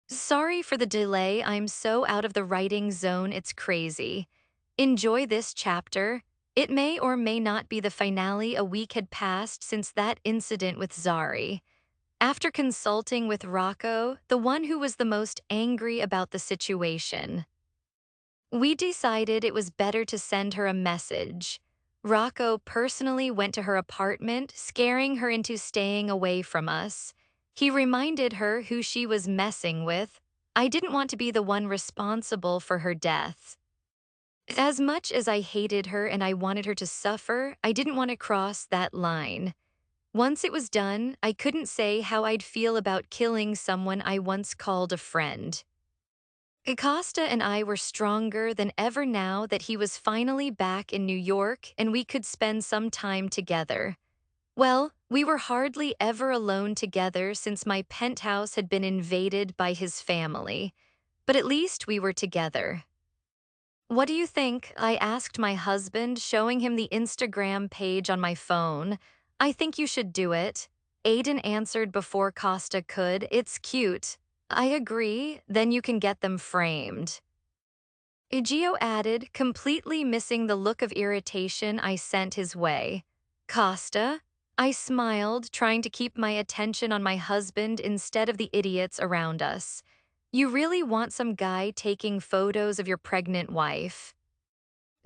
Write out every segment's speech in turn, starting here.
Sorry for the delay, I'm so out of the writing zone, it's crazy. Enjoy this chapter. It may or may not be the finale. A week had passed since that incident with Zari. After consulting with Rocco, the one who was the most angry about the situation, we decided it was better to send her a message. Rocco personally went to her apartment, scaring her into staying away from us. He reminded her who she was messing with. I didn't want to be the one responsible for her death. As much as I hated her and I wanted her to suffer, I didn't want to cross that line. Once it was done, I couldn't say how I'd feel about killing someone I once called a friend. Acosta and I were stronger than ever now that he was finally back in New York and we could spend some time together. Well, we were hardly ever alone together since my penthouse had been invaded by his family, but at least we were together. What do you think? I asked my husband, showing him the Instagram page on my phone. I think you should do it. Aiden answered before Costa could. It's cute. I agree, then you can get them framed. Igio added, completely missing the look of irritation I sent his way. Costa? I smiled, trying to keep my attention on my husband instead of the idiots around us. You really want some guy taking photos of your pregnant wife?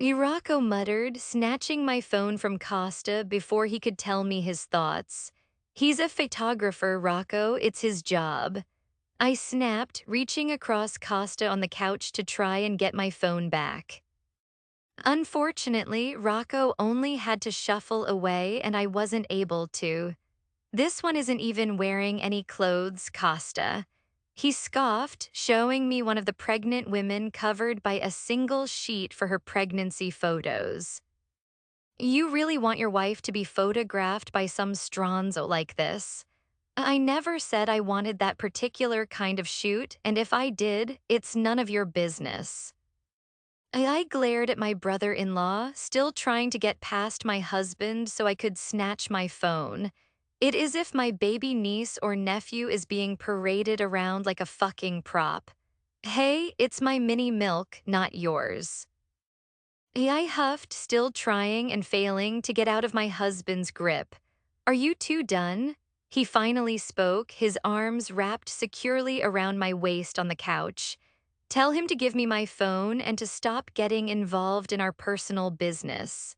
Irako muttered, snatching my phone from Costa before he could tell me his thoughts. He's a photographer, Rocco. It's his job. I snapped, reaching across Costa on the couch to try and get my phone back. Unfortunately, Rocco only had to shuffle away and I wasn't able to. This one isn't even wearing any clothes, Costa. He scoffed, showing me one of the pregnant women covered by a single sheet for her pregnancy photos. You really want your wife to be photographed by some stronzo like this? I never said I wanted that particular kind of shoot, and if I did, it's none of your business. I glared at my brother-in-law, still trying to get past my husband so I could snatch my phone. It is if my baby niece or nephew is being paraded around like a fucking prop. Hey, it's my mini milk, not yours. I huffed, still trying and failing to get out of my husband's grip. Are you two done? He finally spoke, his arms wrapped securely around my waist on the couch. Tell him to give me my phone and to stop getting involved in our personal business.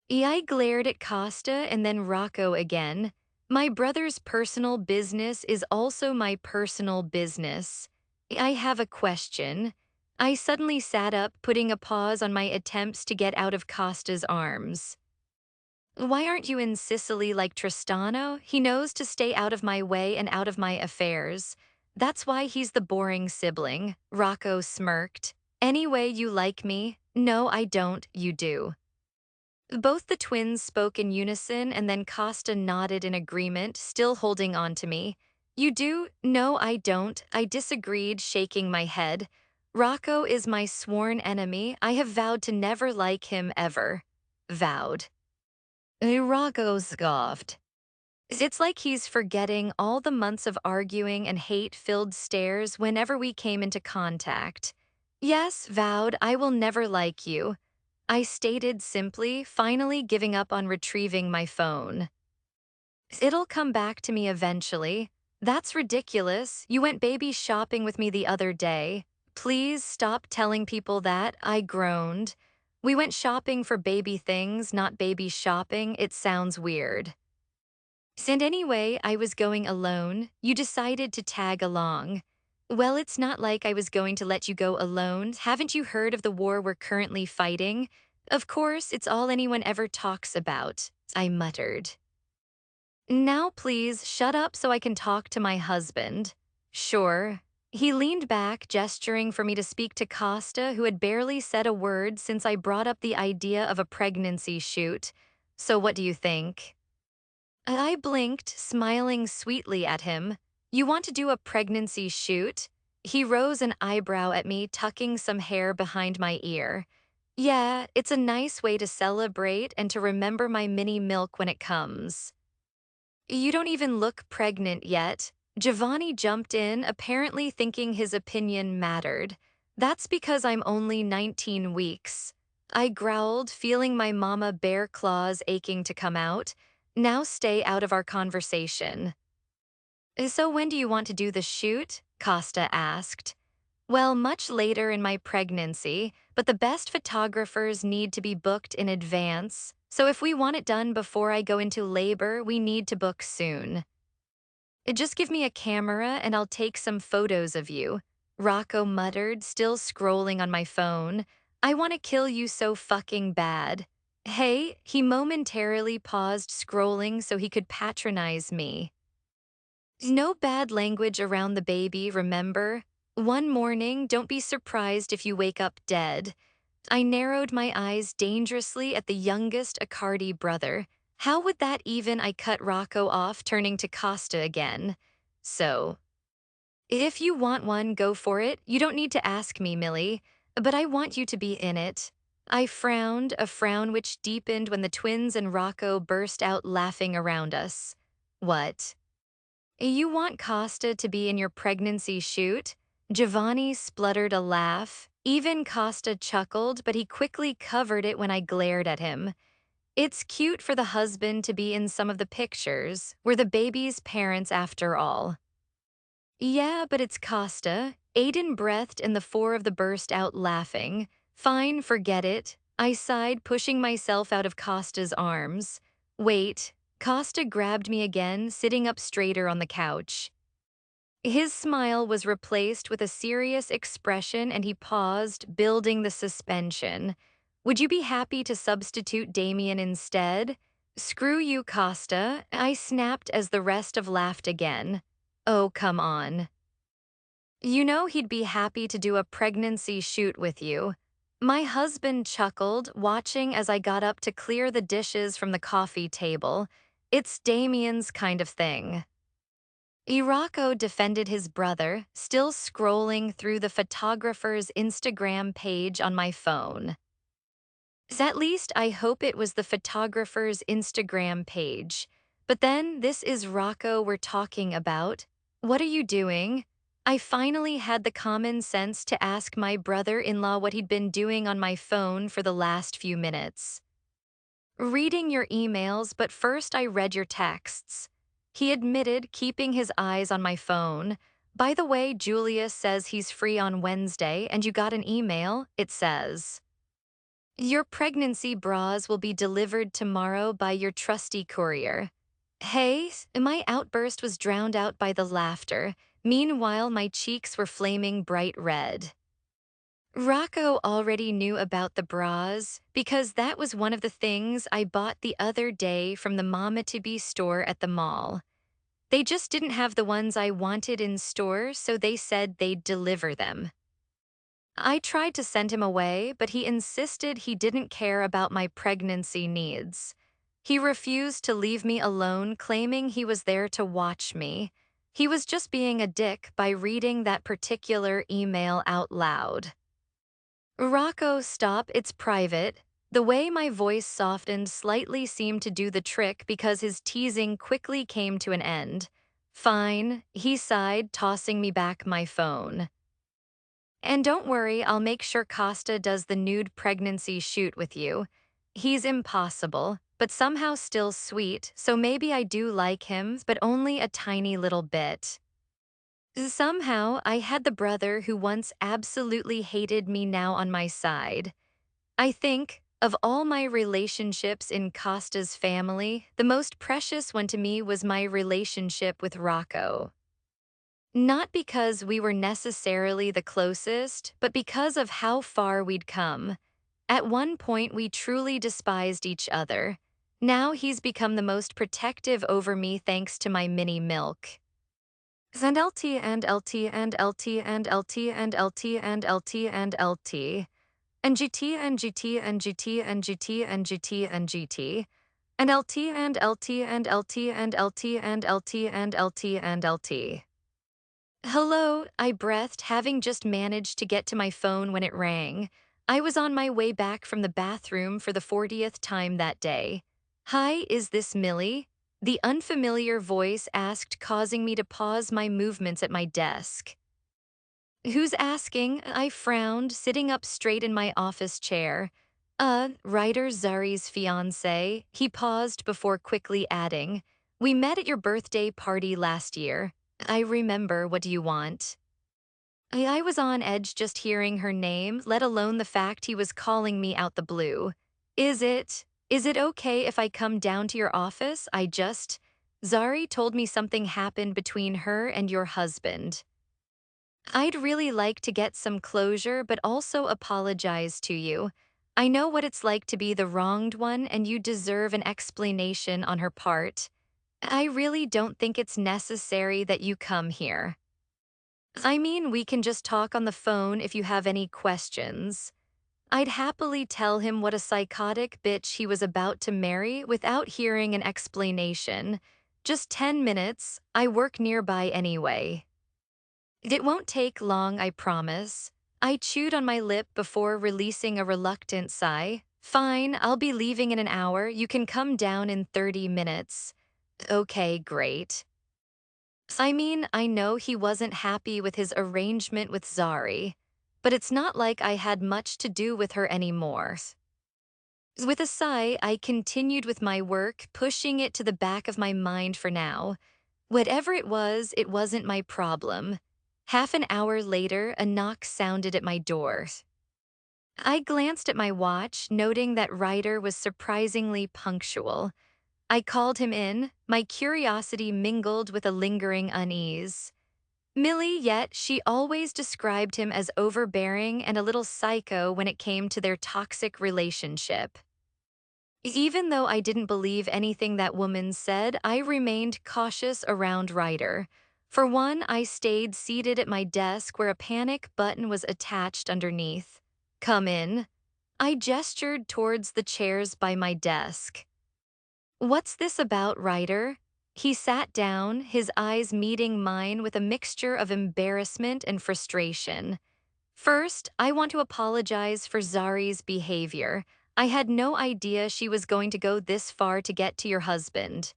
I glared at Costa and then Rocco again. My brother's personal business is also my personal business. I have a question. I suddenly sat up, putting a pause on my attempts to get out of Costa's arms. Why aren't you in Sicily like Tristano? He knows to stay out of my way and out of my affairs. That's why he's the boring sibling. Rocco smirked. Anyway, you like me? No, I don't, you do. Both the twins spoke in unison and then Costa nodded in agreement, still holding on to me. You do? No, I don't. I disagreed, shaking my head. Rocco is my sworn enemy. I have vowed to never like him ever. Vowed. Rocco scoffed. It's like he's forgetting all the months of arguing and hate-filled stares whenever we came into contact. Yes, vowed, I will never like you. I stated simply, finally giving up on retrieving my phone. It'll come back to me eventually. That's ridiculous. You went baby shopping with me the other day. Please stop telling people that, I groaned. We went shopping for baby things, not baby shopping. It sounds weird. And anyway, I was going alone. You decided to tag along. Well, it's not like I was going to let you go alone. Haven't you heard of the war we're currently fighting? Of course, it's all anyone ever talks about, I muttered. Now please, shut up so I can talk to my husband. Sure. He leaned back, gesturing for me to speak to Costa, who had barely said a word since I brought up the idea of a pregnancy shoot. So what do you think? I blinked, smiling sweetly at him. You want to do a pregnancy shoot? He rose an eyebrow at me, tucking some hair behind my ear. Yeah, it's a nice way to celebrate and to remember my mini milk when it comes. You don't even look pregnant yet. Giovanni jumped in, apparently thinking his opinion mattered. That's because I'm only 19 weeks. I growled, feeling my mama bear claws aching to come out. Now stay out of our conversation. So when do you want to do the shoot? Costa asked. Well, much later in my pregnancy, but the best photographers need to be booked in advance. So if we want it done before I go into labor, we need to book soon. Just give me a camera and I'll take some photos of you. Rocco muttered, still scrolling on my phone. I want to kill you so fucking bad. Hey, he momentarily paused scrolling so he could patronize me. No bad language around the baby, remember? One morning, don't be surprised if you wake up dead. I narrowed my eyes dangerously at the youngest Accardi brother. How would that even? I cut Rocco off, turning to Costa again. So, if you want one, go for it. You don't need to ask me, Millie. But I want you to be in it. I frowned, a frown which deepened when the twins and Rocco burst out laughing around us. What? You want Costa to be in your pregnancy shoot? Giovanni spluttered a laugh. Even Costa chuckled, but he quickly covered it when I glared at him. It's cute for the husband to be in some of the pictures. We're the baby's parents after all. Yeah, but it's Costa. Aiden breathed and the four of the burst out laughing. Fine, forget it. I sighed, pushing myself out of Costa's arms. Wait. Costa grabbed me again, sitting up straighter on the couch. His smile was replaced with a serious expression and he paused, building the suspension. Would you be happy to substitute Damien instead? Screw you, Costa, I snapped as the rest of laughed again. Oh, come on. You know he'd be happy to do a pregnancy shoot with you. My husband chuckled, watching as I got up to clear the dishes from the coffee table. It's Damien's kind of thing. Irako defended his brother, still scrolling through the photographer's Instagram page on my phone. At least I hope it was the photographer's Instagram page. But then, this is Rocco we're talking about. What are you doing? I finally had the common sense to ask my brother-in-law what he'd been doing on my phone for the last few minutes. Reading your emails, but first I read your texts. He admitted, keeping his eyes on my phone. By the way, Julius says he's free on Wednesday, and you got an email, it says. Your pregnancy bras will be delivered tomorrow by your trusty courier. Hey, my outburst was drowned out by the laughter. Meanwhile, my cheeks were flaming bright red. Rocco already knew about the bras because that was one of the things I bought the other day from the Mama to Be store at the mall. They just didn't have the ones I wanted in store, so they said they'd deliver them. I tried to send him away, but he insisted he didn't care about my pregnancy needs. He refused to leave me alone, claiming he was there to watch me. He was just being a dick by reading that particular email out loud. Rocco, stop, it's private. The way my voice softened slightly seemed to do the trick because his teasing quickly came to an end. Fine, he sighed, tossing me back my phone. And don't worry, I'll make sure Costa does the nude pregnancy shoot with you. He's impossible, but somehow still sweet, so maybe I do like him, but only a tiny little bit. Somehow, I had the brother who once absolutely hated me now on my side. I think, of all my relationships in Costa's family, the most precious one to me was my relationship with Rocco. Not because we were necessarily the closest, but because of how far we'd come. At one point, we truly despised each other. Now he's become the most protective over me thanks to my mini milk. And LT and LT and LT and LT and LT and LT and LT. And GT and GT and GT and GT and GT and GT. And LT and LT and LT and LT and LT and LT and LT. Hello, I breathed, having just managed to get to my phone when it rang. I was on my way back from the bathroom for the 40th time that day. Hi, is this Millie? The unfamiliar voice asked, causing me to pause my movements at my desk. Who's asking? I frowned, sitting up straight in my office chair. Writer Zari's fiancé. He paused before quickly adding, we met at your birthday party last year. I remember. What do you want? I was on edge just hearing her name, let alone the fact he was calling me out the blue. Is it okay if I come down to your office? Zari told me something happened between her and your husband. I'd really like to get some closure, but also apologize to you. I know what it's like to be the wronged one, and you deserve an explanation on her part. I really don't think it's necessary that you come here. I mean, we can just talk on the phone if you have any questions. I'd happily tell him what a psychotic bitch he was about to marry without hearing an explanation. Just 10 minutes, I work nearby anyway. It won't take long, I promise. I chewed on my lip before releasing a reluctant sigh. Fine, I'll be leaving in an hour. You can come down in 30 minutes. Okay, great. I mean, I know he wasn't happy with his arrangement with Zari, but it's not like I had much to do with her anymore. With a sigh, I continued with my work, pushing it to the back of my mind for now. Whatever it wasn't my problem. Half an hour later, a knock sounded at my door. I glanced at my watch, noting that Ryder was surprisingly punctual. I called him in, my curiosity mingled with a lingering unease. Millie, yet she always described him as overbearing and a little psycho when it came to their toxic relationship. Even though I didn't believe anything that woman said, I remained cautious around Ryder. For one, I stayed seated at my desk where a panic button was attached underneath. Come in. I gestured towards the chairs by my desk. What's this about, Ryder? He sat down, his eyes meeting mine with a mixture of embarrassment and frustration. First, I want to apologize for Zari's behavior. I had no idea she was going to go this far to get to your husband.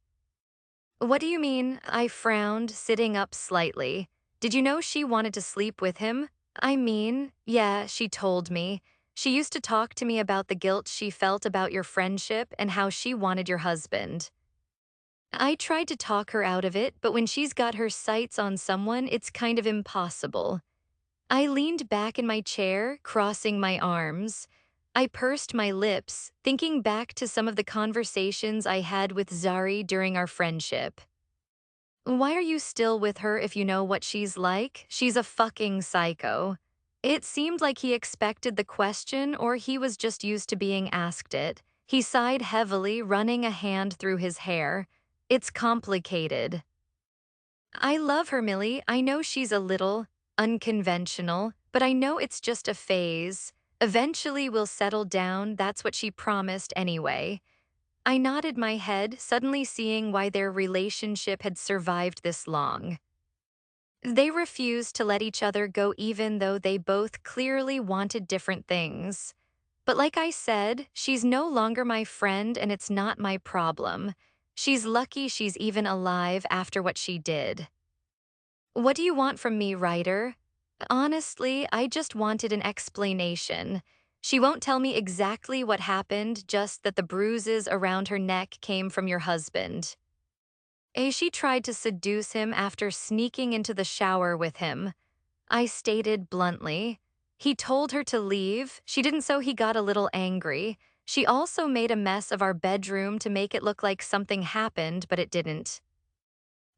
What do you mean? I frowned, sitting up slightly. Did you know she wanted to sleep with him? I mean, yeah, she told me. She used to talk to me about the guilt she felt about your friendship and how she wanted your husband. I tried to talk her out of it, but when she's got her sights on someone, it's kind of impossible. I leaned back in my chair, crossing my arms. I pursed my lips, thinking back to some of the conversations I had with Zari during our friendship. Why are you still with her if you know what she's like? She's a fucking psycho. It seemed like he expected the question, or he was just used to being asked it. He sighed heavily, running a hand through his hair. It's complicated. I love her, Millie. I know she's a little unconventional, but I know it's just a phase. Eventually we'll settle down, that's what she promised anyway. I nodded my head, suddenly seeing why their relationship had survived this long. They refused to let each other go even though they both clearly wanted different things. But like I said, she's no longer my friend and it's not my problem. She's lucky she's even alive after what she did. What do you want from me, Ryder? Honestly, I just wanted an explanation. She won't tell me exactly what happened, just that the bruises around her neck came from your husband. She tried to seduce him after sneaking into the shower with him. I stated bluntly. He told her to leave. She didn't, so he got a little angry. She also made a mess of our bedroom to make it look like something happened, but it didn't.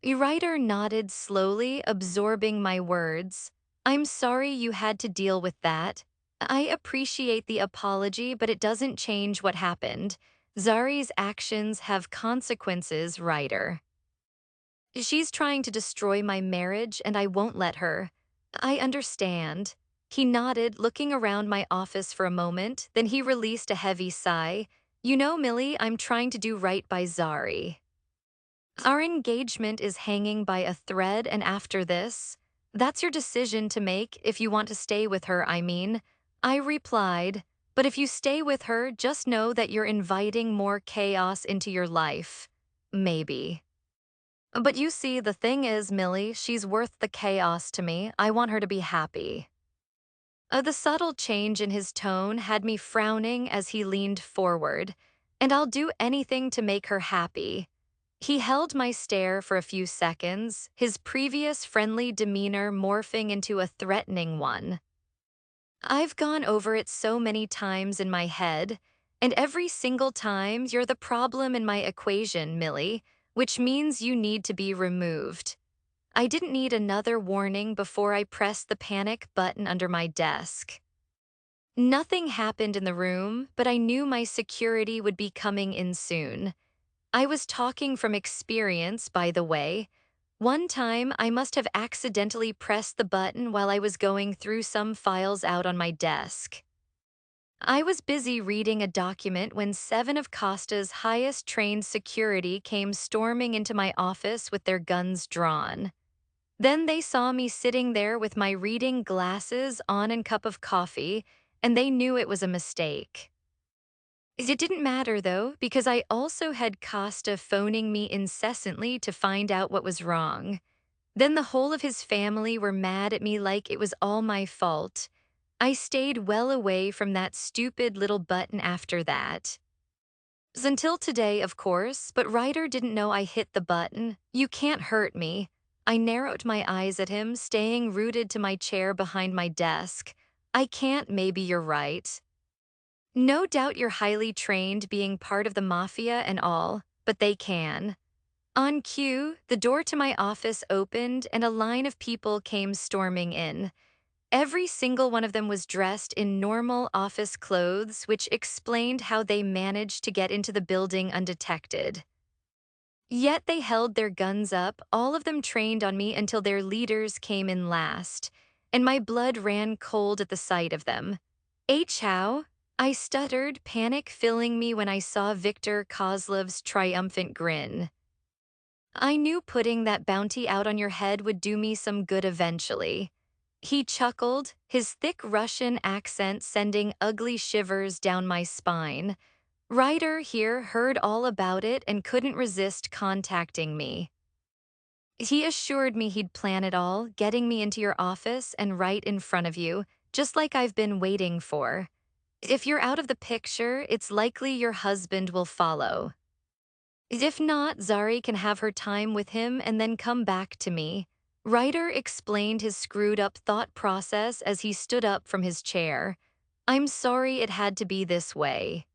Ryder nodded slowly, absorbing my words. I'm sorry you had to deal with that. I appreciate the apology, but it doesn't change what happened. Zari's actions have consequences, Ryder. She's trying to destroy my marriage, and I won't let her. I understand. He nodded, looking around my office for a moment, then he released a heavy sigh. You know, Millie, I'm trying to do right by Zari. Our engagement is hanging by a thread, and after this, that's your decision to make if you want to stay with her, I mean. I replied, but if you stay with her, just know that you're inviting more chaos into your life. maybe. But you see, the thing is, Millie, she's worth the chaos to me. I want her to be happy. The subtle change in his tone had me frowning as he leaned forward, and I'll do anything to make her happy. He held my stare for a few seconds, his previous friendly demeanor morphing into a threatening one. I've gone over it so many times in my head, and every single time you're the problem in my equation, Millie, which means you need to be removed. I didn't need another warning before I pressed the panic button under my desk. Nothing happened in the room, but I knew my security would be coming in soon. I was talking from experience, by the way. One time, I must have accidentally pressed the button while I was going through some files out on my desk. I was busy reading a document when 7 of Costa's highest trained security came storming into my office with their guns drawn. Then they saw me sitting there with my reading glasses on and cup of coffee, and they knew it was a mistake. It didn't matter, though, because I also had Costa phoning me incessantly to find out what was wrong. Then the whole of his family were mad at me like it was all my fault. I stayed well away from that stupid little button after that. Until today, of course, but Ryder didn't know I hit the button. You can't hurt me. I narrowed my eyes at him, staying rooted to my chair behind my desk. I can't, maybe you're right. No doubt you're highly trained being part of the Mafia and all, but they can. On cue, the door to my office opened and a line of people came storming in. Every single one of them was dressed in normal office clothes, which explained how they managed to get into the building undetected. Yet they held their guns up, all of them trained on me until their leaders came in last, and my blood ran cold at the sight of them. How? I stuttered, panic filling me when I saw Viktor Kozlov's triumphant grin. I knew putting that bounty out on your head would do me some good eventually. He chuckled, his thick Russian accent sending ugly shivers down my spine. Ryder here heard all about it and couldn't resist contacting me. He assured me he'd plan it all, getting me into your office and right in front of you, just like I've been waiting for. If you're out of the picture, it's likely your husband will follow. If not, Zari can have her time with him and then come back to me. Ryder explained his screwed-up thought process as he stood up from his chair. I'm sorry it had to be this way.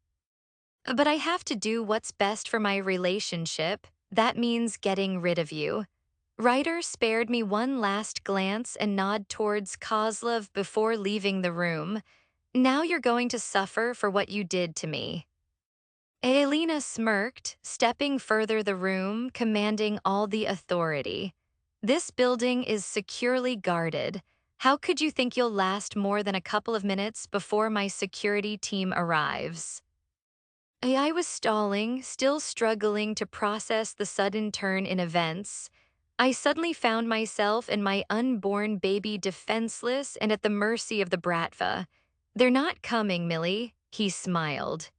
But I have to do what's best for my relationship. That means getting rid of you. Ryder spared me one last glance and nod towards Kozlov before leaving the room. Now you're going to suffer for what you did to me. Elena smirked, stepping further the room, commanding all the authority. This building is securely guarded. How could you think you'll last more than a couple of minutes before my security team arrives? I was stalling, still struggling to process the sudden turn in events. I suddenly found myself and my unborn baby defenseless and at the mercy of the Bratva. They're not coming, Millie, he smiled.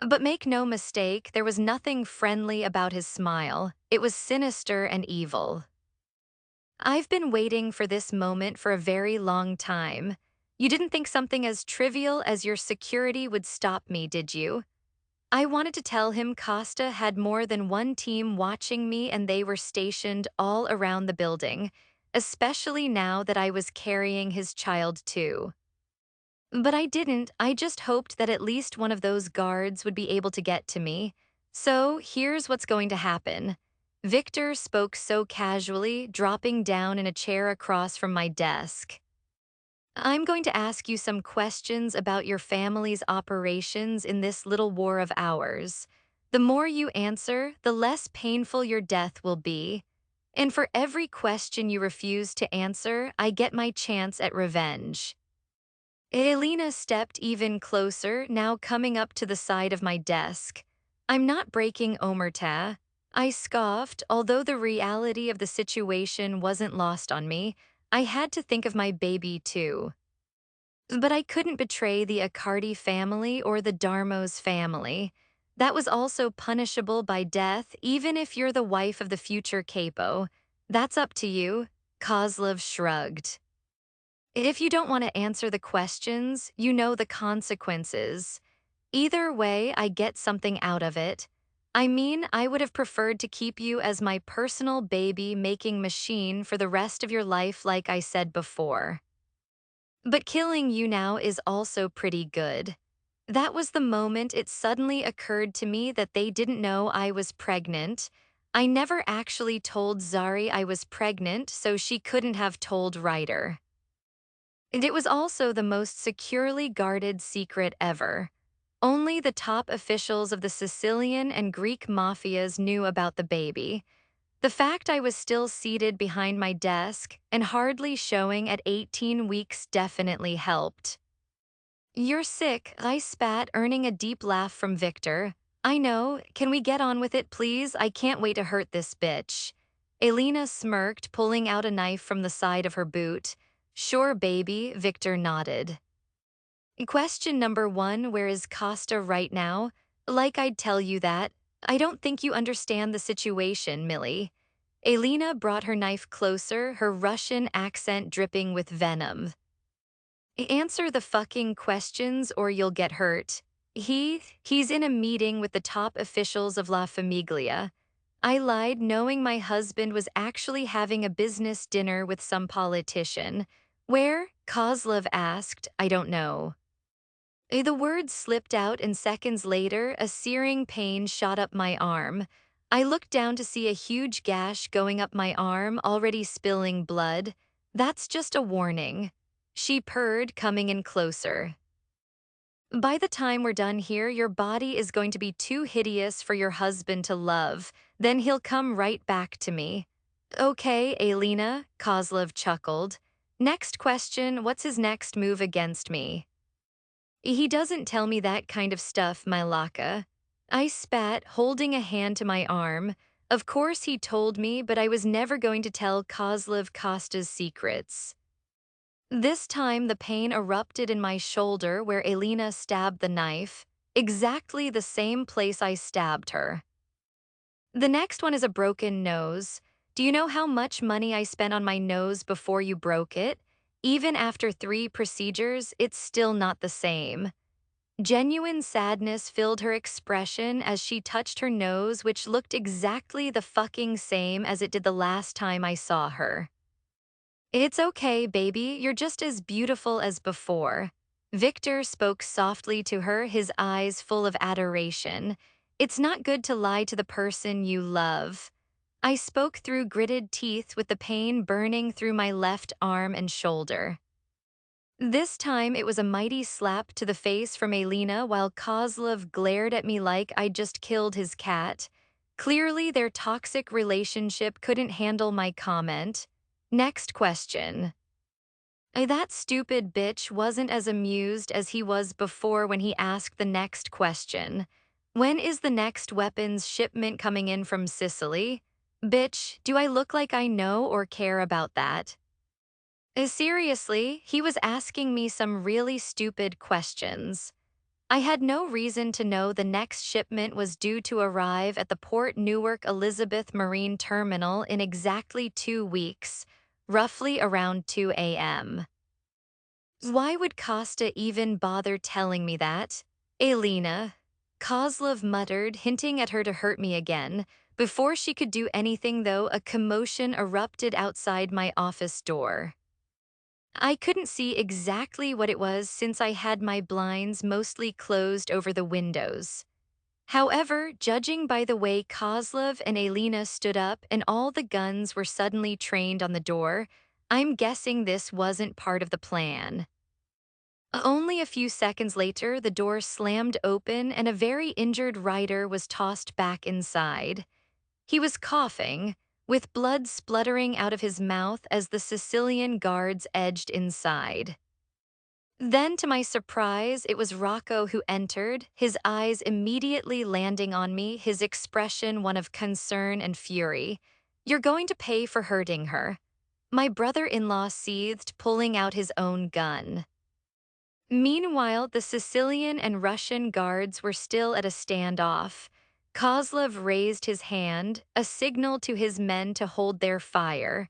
But make no mistake, there was nothing friendly about his smile. It was sinister and evil. I've been waiting for this moment for a very long time. You didn't think something as trivial as your security would stop me, did you? I wanted to tell him Costa had more than one team watching me and they were stationed all around the building, especially now that I was carrying his child too. But I didn't. I just hoped that at least one of those guards would be able to get to me. So here's what's going to happen. Victor spoke so casually, dropping down in a chair across from my desk. I'm going to ask you some questions about your family's operations in this little war of ours. The more you answer, the less painful your death will be. And for every question you refuse to answer, I get my chance at revenge. Elena stepped even closer, now coming up to the side of my desk. I'm not breaking omerta. I scoffed, although the reality of the situation wasn't lost on me. I had to think of my baby too. But I couldn't betray the Accardi family or the Darmos family. That was also punishable by death, even if you're the wife of the future capo. That's up to you, Kozlov shrugged. If you don't want to answer the questions, you know the consequences. Either way, I get something out of it. I mean, I would have preferred to keep you as my personal baby-making machine for the rest of your life like I said before. But killing you now is also pretty good. That was the moment it suddenly occurred to me that they didn't know I was pregnant. I never actually told Zari I was pregnant, so she couldn't have told Ryder. And it was also the most securely guarded secret ever. Only the top officials of the Sicilian and Greek mafias knew about the baby. The fact I was still seated behind my desk and hardly showing at 18 weeks definitely helped. You're sick, I spat, earning a deep laugh from Victor. I know, can we get on with it please? I can't wait to hurt this bitch. Elena smirked, pulling out a knife from the side of her boot. Sure, baby, Victor nodded. Question number 1, where is Costa right now? Like I'd tell you that. I don't think you understand the situation, Millie. Elena brought her knife closer, her Russian accent dripping with venom. Answer the fucking questions or you'll get hurt. He's in a meeting with the top officials of La Famiglia. I lied, knowing my husband was actually having a business dinner with some politician. Where? Kozlov asked. I don't know. The words slipped out, and seconds later, a searing pain shot up my arm. I looked down to see a huge gash going up my arm, already spilling blood. That's just a warning. She purred, coming in closer. By the time we're done here, your body is going to be too hideous for your husband to love. Then he'll come right back to me. Okay, Elena, Kozlov chuckled. Next question, what's his next move against me? He doesn't tell me that kind of stuff, my Laka. I spat, holding a hand to my arm. Of course he told me, but I was never going to tell Kozlov Costa's secrets. This time the pain erupted in my shoulder where Elena stabbed the knife, exactly the same place I stabbed her. The next one is a broken nose. Do you know how much money I spent on my nose before you broke it? Even after 3 procedures, it's still not the same. Genuine sadness filled her expression as she touched her nose, which looked exactly the fucking same as it did the last time I saw her. It's okay, baby, you're just as beautiful as before. Victor spoke softly to her, his eyes full of adoration. It's not good to lie to the person you love. I spoke through gritted teeth with the pain burning through my left arm and shoulder. This time it was a mighty slap to the face from Elena while Kozlov glared at me like I'd just killed his cat. Clearly their toxic relationship couldn't handle my comment. Next question. That stupid bitch wasn't as amused as he was before when he asked the next question. When is the next weapons shipment coming in from Sicily? Bitch, do I look like I know or care about that? Seriously, he was asking me some really stupid questions. I had no reason to know the next shipment was due to arrive at the Port Newark Elizabeth Marine Terminal in exactly 2 weeks, roughly around 2 a.m. Why would Costa even bother telling me that? Elena, Kozlov muttered, hinting at her to hurt me again. Before she could do anything, though, a commotion erupted outside my office door. I couldn't see exactly what it was since I had my blinds mostly closed over the windows. However, judging by the way Kozlov and Elena stood up and all the guns were suddenly trained on the door, I'm guessing this wasn't part of the plan. Only a few seconds later, the door slammed open and a very injured rider was tossed back inside. He was coughing, with blood spluttering out of his mouth as the Sicilian guards edged inside. Then, to my surprise, it was Rocco who entered, his eyes immediately landing on me, his expression one of concern and fury. You're going to pay for hurting her. My brother-in-law seethed, pulling out his own gun. Meanwhile, the Sicilian and Russian guards were still at a standoff. Kozlov raised his hand, a signal to his men to hold their fire.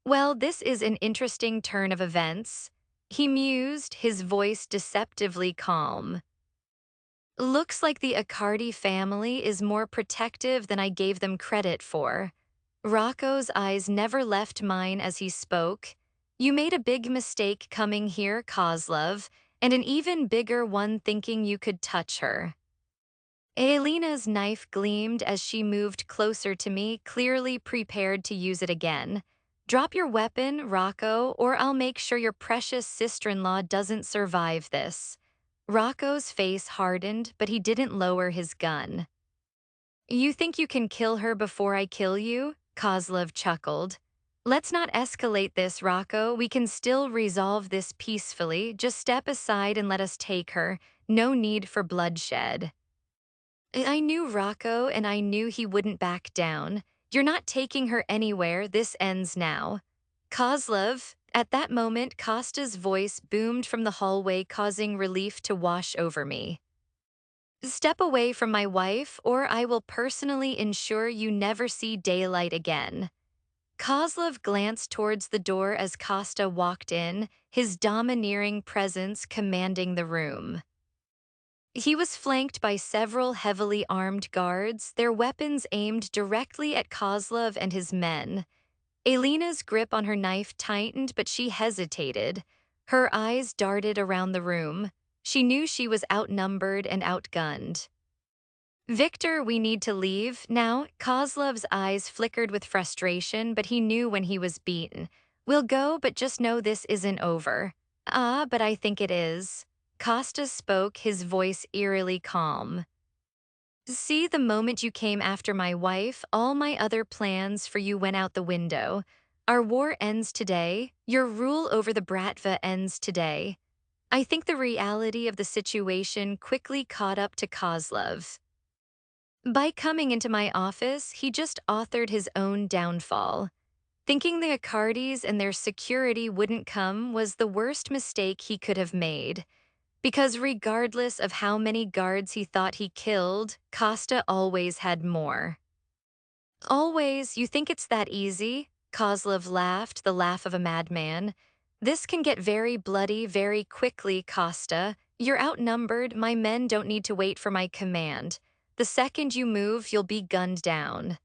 Well, this is an interesting turn of events. He mused, his voice deceptively calm. Looks like the Accardi family is more protective than I gave them credit for. Rocco's eyes never left mine as he spoke. You made a big mistake coming here, Kozlov, and an even bigger one thinking you could touch her. Elena's knife gleamed as she moved closer to me, clearly prepared to use it again. Drop your weapon, Rocco, or I'll make sure your precious sister-in-law doesn't survive this. Rocco's face hardened, but he didn't lower his gun. You think you can kill her before I kill you? Kozlov chuckled. Let's not escalate this, Rocco. We can still resolve this peacefully. Just step aside and let us take her. No need for bloodshed. I knew Rocco, and I knew he wouldn't back down. You're not taking her anywhere. This ends now. Kozlov, at that moment, Costa's voice boomed from the hallway, causing relief to wash over me. Step away from my wife, or I will personally ensure you never see daylight again. Kozlov glanced towards the door as Costa walked in, his domineering presence commanding the room. He was flanked by several heavily armed guards, their weapons aimed directly at Kozlov and his men. Elena's grip on her knife tightened, but she hesitated. Her eyes darted around the room. She knew she was outnumbered and outgunned. Victor, we need to leave now. Kozlov's eyes flickered with frustration, but he knew when he was beaten. We'll go, but just know this isn't over. Ah, but I think it is. Costa spoke, his voice eerily calm. See, the moment you came after my wife, all my other plans for you went out the window. Our war ends today. Your rule over the Bratva ends today. I think the reality of the situation quickly caught up to Kozlov. By coming into my office, he just authored his own downfall. Thinking the Accardis and their security wouldn't come was the worst mistake he could have made. Because regardless of how many guards he thought he killed, Costa always had more. Always, you think it's that easy? Kozlov laughed, the laugh of a madman. This can get very bloody very quickly, Costa. You're outnumbered, my men don't need to wait for my command. The second you move, you'll be gunned down.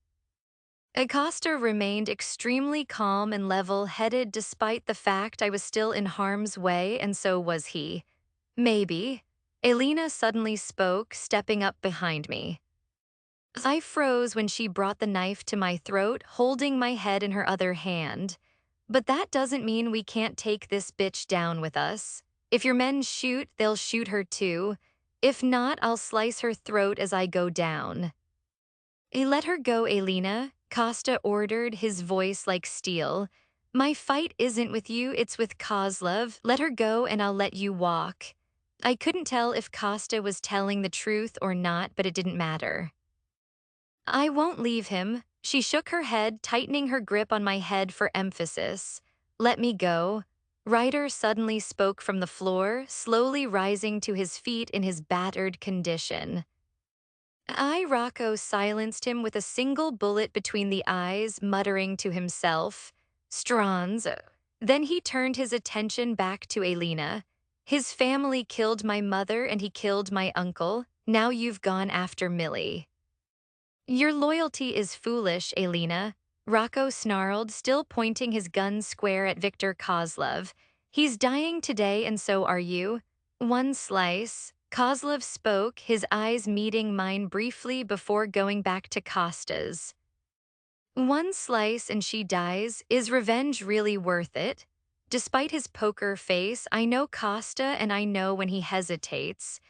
Acosta remained extremely calm and level-headed despite the fact I was still in harm's way, and so was he. Maybe. Elena suddenly spoke, stepping up behind me. I froze when she brought the knife to my throat, holding my head in her other hand. But that doesn't mean we can't take this bitch down with us. If your men shoot, they'll shoot her too. If not, I'll slice her throat as I go down. Let her go, Elena, Costa ordered, his voice like steel. My fight isn't with you, it's with Kozlov. Let her go and I'll let you walk. I couldn't tell if Costa was telling the truth or not, but it didn't matter. I won't leave him. She shook her head, tightening her grip on my head for emphasis. Let me go. Ryder suddenly spoke from the floor, slowly rising to his feet in his battered condition. Rocco silenced him with a single bullet between the eyes, muttering to himself, Strons. Then he turned his attention back to Elena. His family killed my mother and he killed my uncle. Now you've gone after Millie. Your loyalty is foolish, Elena, Rocco snarled, still pointing his gun square at Victor Kozlov. He's dying today and so are you. One slice. Kozlov spoke, his eyes meeting mine briefly before going back to Costa's. One slice and she dies. Is revenge really worth it? Despite his poker face, I know Costa and I know when he hesitates.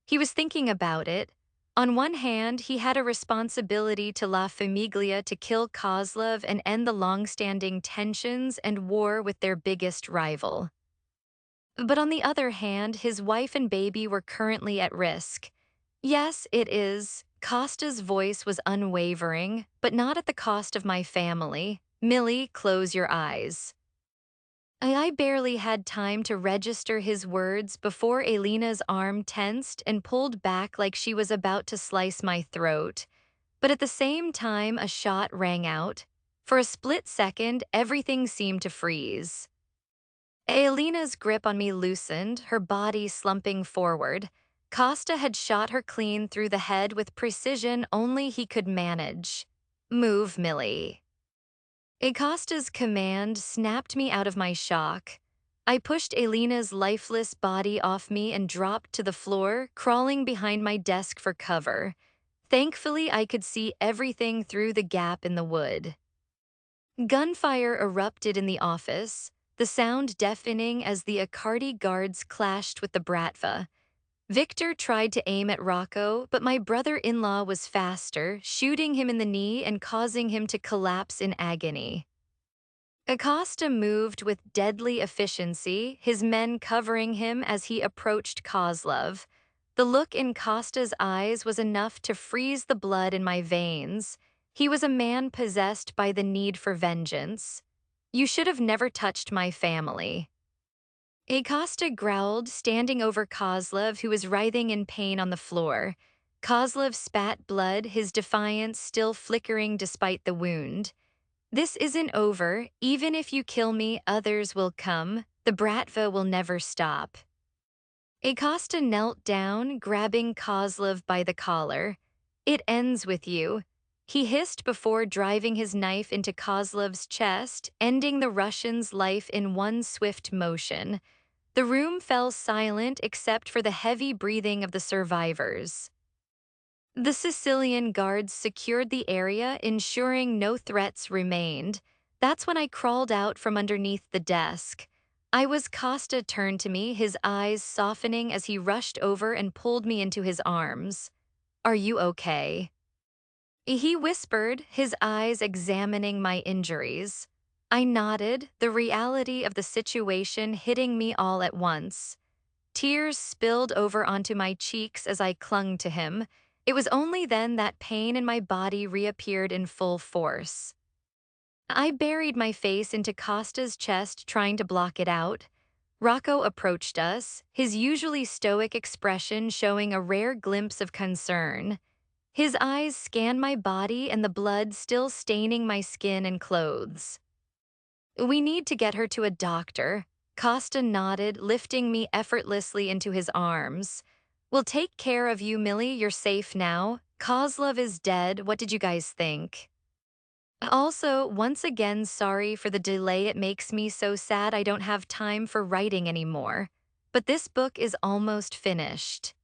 He was thinking about it. On one hand, he had a responsibility to La Famiglia to kill Kozlov and end the long-standing tensions and war with their biggest rival. But on the other hand, his wife and baby were currently at risk. Yes, it is. Costa's voice was unwavering, but not at the cost of my family. Millie, close your eyes. I barely had time to register his words before Elena's arm tensed and pulled back like she was about to slice my throat. But at the same time, a shot rang out. For a split second, everything seemed to freeze. Elena's grip on me loosened, her body slumping forward. Costa had shot her clean through the head with precision only he could manage. Move, Millie. Acosta's command snapped me out of my shock. I pushed Elena's lifeless body off me and dropped to the floor, crawling behind my desk for cover. Thankfully, I could see everything through the gap in the wood. Gunfire erupted in the office, the sound deafening as the Accardi guards clashed with the Bratva. Victor tried to aim at Rocco, but my brother-in-law was faster, shooting him in the knee and causing him to collapse in agony. Acosta moved with deadly efficiency, his men covering him as he approached Kozlov. The look in Costa's eyes was enough to freeze the blood in my veins. He was a man possessed by the need for vengeance. You should have never touched my family. Acosta growled, standing over Kozlov, who was writhing in pain on the floor. Kozlov spat blood, his defiance still flickering despite the wound. This isn't over. Even if you kill me, others will come. The Bratva will never stop. Acosta knelt down, grabbing Kozlov by the collar. It ends with you. He hissed before driving his knife into Kozlov's chest, ending the Russian's life in one swift motion. The room fell silent except for the heavy breathing of the survivors. The Sicilian guards secured the area, ensuring no threats remained. That's when I crawled out from underneath the desk. Costa turned to me, his eyes softening as he rushed over and pulled me into his arms. Are you okay? He whispered, his eyes examining my injuries. I nodded, the reality of the situation hitting me all at once. Tears spilled over onto my cheeks as I clung to him. It was only then that pain in my body reappeared in full force. I buried my face into Costa's chest, trying to block it out. Rocco approached us, his usually stoic expression showing a rare glimpse of concern. His eyes scanned my body and the blood still staining my skin and clothes. We need to get her to a doctor. Costa nodded, lifting me effortlessly into his arms. We'll take care of you, Millie. You're safe now. Kozlov is dead. What did you guys think? Also, once again, sorry for the delay. It makes me so sad I don't have time for writing anymore. But this book is almost finished.